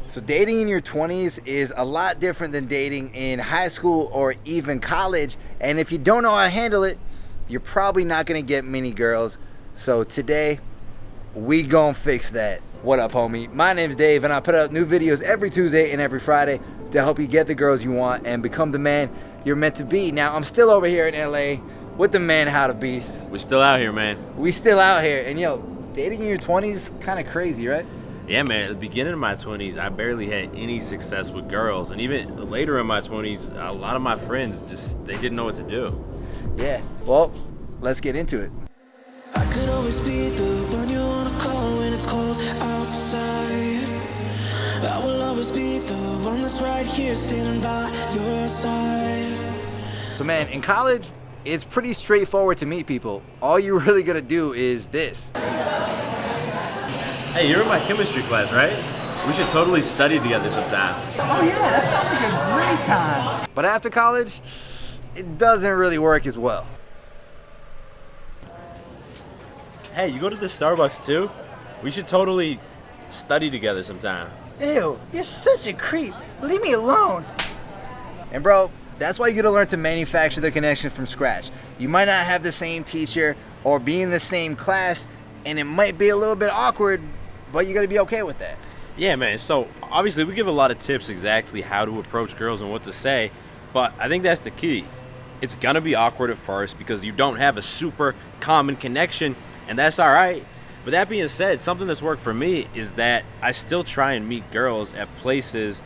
So dating in your 20s is a lot different than dating in high school or even college. And if you don't know how to handle it, you're probably not going to get many girls. So today, we gonna fix that. What up, homie? My name's Dave, and I put out new videos every Tuesday and every Friday to help you get the girls you want and become the man you're meant to be. Now, I'm still over here in LA with the man, How to Beast. We're still out here, man. We still out here. And yo, dating in your 20s, kind of crazy, right? Yeah, man. At the beginning of my 20s, I barely had any success with girls. And even later in my 20s, a lot of my friends they didn't know what to do. Yeah, well, let's get into it. I could always be the one you wanna call when it's cold outside. I will always be the one that's right here standing by your side. So man, in college, it's pretty straightforward to meet people. All you're really gonna do is this. Hey, you're in my chemistry class, right? We should totally study together sometime. Oh yeah, that sounds like a great time. But after college, it doesn't really work as well. Hey, you go to the Starbucks too? We should totally study together sometime. Ew, you're such a creep. Leave me alone. And bro, that's why you gotta learn to manufacture the connection from scratch. You might not have the same teacher or be in the same class, and it might be a little bit awkward, but you gotta be okay with that. Yeah, man. So obviously we give a lot of tips exactly how to approach girls and what to say, but I think that's the key. It's gonna be awkward at first because you don't have a super common connection, and that's all right. But that being said, something that's worked for me is that I still try and meet girls at places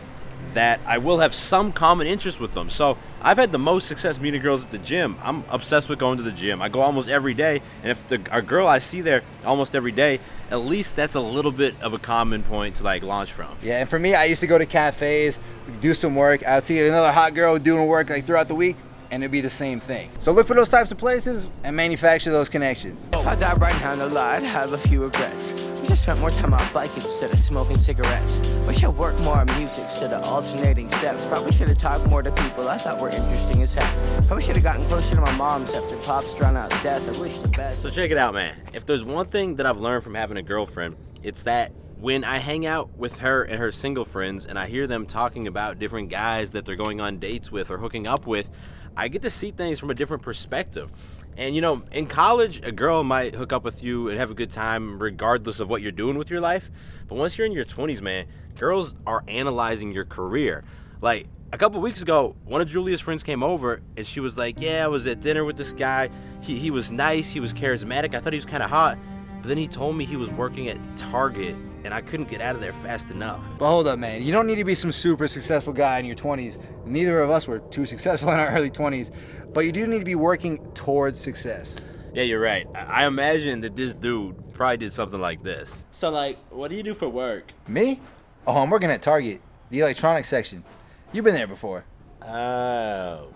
that I will have some common interest with them. So I've had the most success meeting girls at the gym. I'm obsessed with going to the gym. I go almost every day, and if a girl I see there almost every day, at least that's a little bit of a common point to like launch from. Yeah, and for me, I used to go to cafes, do some work. I'd see another hot girl doing work like throughout the week, and it'd be the same thing. So look for those types of places and manufacture those connections. If I died right now, no lie, I'd have a few regrets. Wish I spent more time out biking instead of smoking cigarettes. Wish I worked more on music instead of alternating steps. Probably should have talked more to people I thought were interesting as heck. Probably should have gotten closer to my mom's after Pops drowned out of death. I wish the best. So check it out, man. If there's one thing that I've learned from having a girlfriend, it's that when I hang out with her and her single friends and I hear them talking about different guys that they're going on dates with or hooking up with, I get to see things from a different perspective. And you know, in college, a girl might hook up with you and have a good time regardless of what you're doing with your life. But once you're in your 20s, man, girls are analyzing your career. Like a couple weeks ago, one of Julia's friends came over and she was like, yeah, I was at dinner with this guy. He was nice, he was charismatic, I thought he was kind of hot. But then he told me he was working at Target and I couldn't get out of there fast enough. But hold up, man. You don't need to be some super successful guy in your 20s. Neither of us were too successful in our early 20s. But you do need to be working towards success. Yeah, you're right. I imagine that this dude probably did something like this. So, like, what do you do for work? Me? Oh, I'm working at Target, the electronics section. You've been there before. Oh,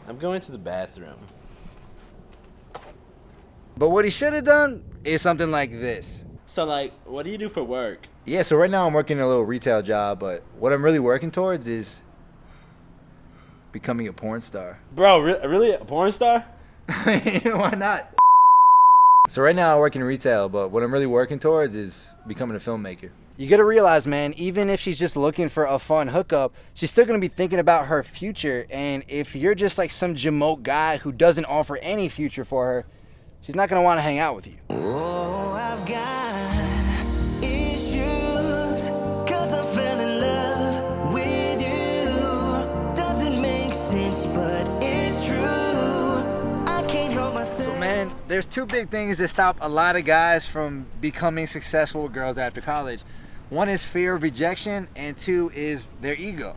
I'm going to the bathroom. But what he should have done is something like this. So, like, what do you do for work? Yeah, so right now I'm working a little retail job, but what I'm really working towards is becoming a porn star. Bro, really? A porn star? Why not? So right now I work in retail, but what I'm really working towards is becoming a filmmaker. You gotta realize, man, even if she's just looking for a fun hookup, she's still gonna be thinking about her future. And if you're just like some jamoke guy who doesn't offer any future for her, she's not gonna wanna hang out with you. Oh, I've got issues, 'cause I fell in love with you. Doesn't make sense, but it's true. I can't help myself. So man, there's two big things that stop a lot of guys from becoming successful with girls after college. One is fear of rejection, and two is their ego.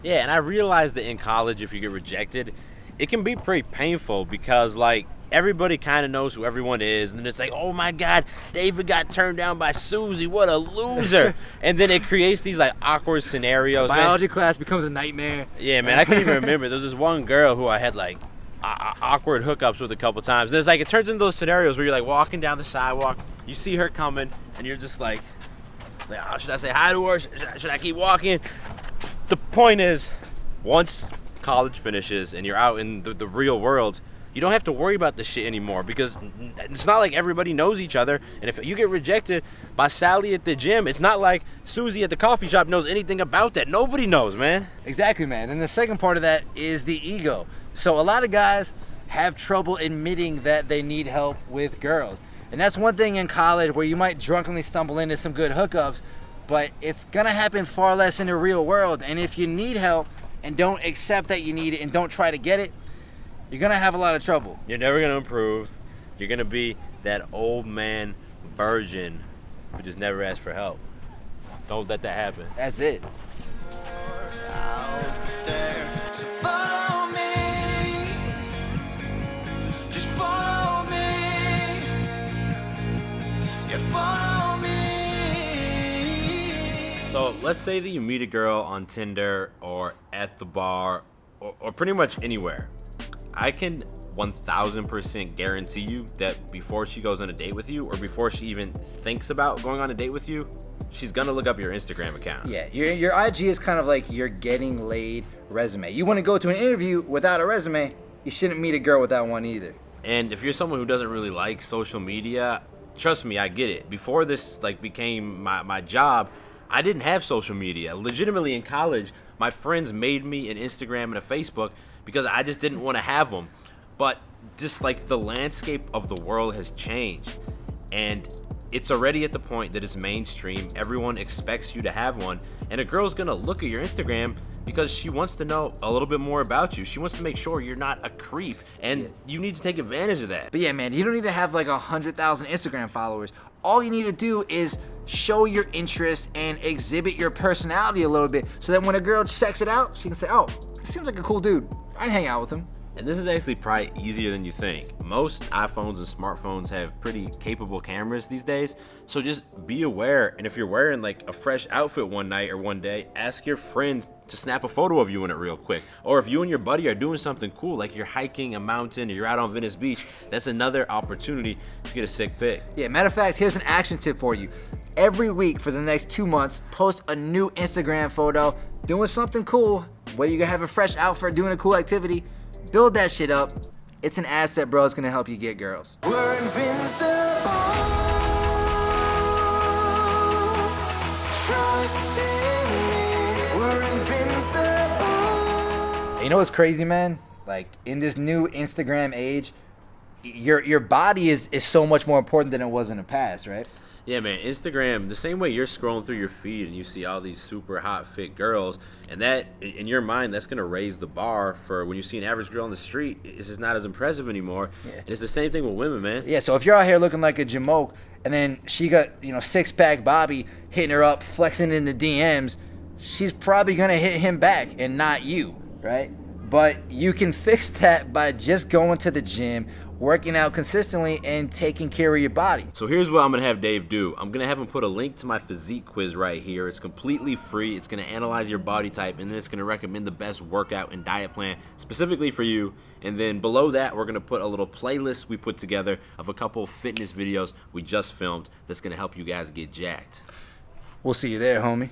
Yeah, and I realized that in college, if you get rejected, it can be pretty painful because, like, everybody kind of knows who everyone is, and then it's like, oh my God, David got turned down by Susie, what a loser. And then it creates these like awkward scenarios. Biology class becomes a nightmare. Yeah, man, I can't even remember. There was this one girl who I had like awkward hookups with a couple times. There's like, it turns into those scenarios where you're like walking down the sidewalk, you see her coming, and you're just like, oh, should I say hi to her? Should I keep walking? The point is, once college finishes and you're out in the real world, you don't have to worry about this shit anymore, because it's not like everybody knows each other. And if you get rejected by Sally at the gym, it's not like Susie at the coffee shop knows anything about that. Nobody knows, man. Exactly, man. And the second part of that is the ego. So a lot of guys have trouble admitting that they need help with girls. And that's one thing in college where you might drunkenly stumble into some good hookups, but it's gonna happen far less in the real world. And if you need help and don't accept that you need it and don't try to get it, you're gonna have a lot of trouble. You're never gonna improve. You're gonna be that old man virgin who just never asked for help. Don't let that happen. That's it. Out there. So follow me. Just follow me. Yeah, follow me. So let's say that you meet a girl on Tinder or at the bar or pretty much anywhere. I can 1000% guarantee you that before she goes on a date with you, or before she even thinks about going on a date with you, she's gonna look up your Instagram account. Yeah, your IG is kind of like your getting laid resume. You want to go to an interview without a resume, you shouldn't meet a girl without one either. And if you're someone who doesn't really like social media, trust me, I get it. Before this became my job, I didn't have social media. Legitimately in college, my friends made me an Instagram and a Facebook because I just didn't want to have them. But just like the landscape of the world has changed, and it's already at the point that it's mainstream. Everyone expects you to have one, and a girl's gonna look at your Instagram because she wants to know a little bit more about you. She wants to make sure you're not a creep, and you need to take advantage of that. But yeah, man, you don't need to have like 100,000 Instagram followers. All you need to do is show your interest and exhibit your personality a little bit, so that when a girl checks it out, she can say, oh, he seems like a cool dude. I'd hang out with him. And this is actually probably easier than you think. Most iPhones and smartphones have pretty capable cameras these days, so just be aware. And if you're wearing like a fresh outfit one night or one day, ask your friend to snap a photo of you in it real quick. Or if you and your buddy are doing something cool, like you're hiking a mountain or you're out on Venice Beach, that's another opportunity to get a sick pic. Yeah, matter of fact, here's an action tip for you. Every week for the next 2 months, post a new Instagram photo doing something cool. Whether you have a fresh outfit, doing a cool activity, build that shit up. It's an asset, bro. It's gonna help you get girls. We're invincible. Trust in me. We're invincible. You know what's crazy, man? Like in this new Instagram age, your body is so much more important than it was in the past, right? Yeah, man, Instagram, the same way you're scrolling through your feed and you see all these super hot, fit girls, and that, in your mind, that's going to raise the bar for when you see an average girl on the street, it's just not as impressive anymore. Yeah. And it's the same thing with women, man. Yeah, so if you're out here looking like a jamoke, and then she got, six-pack Bobby hitting her up, flexing in the DMs, she's probably going to hit him back and not you, right? But you can fix that by just going to the gym, working out consistently, and taking care of your body. So here's what I'm gonna have Dave do. I'm gonna have him put a link to my physique quiz right here. It's completely free. It's gonna analyze your body type, and then it's gonna recommend the best workout and diet plan specifically for you. And then below that, we're gonna put a little playlist we put together of a couple fitness videos we just filmed that's gonna help you guys get jacked. We'll see you there, homie.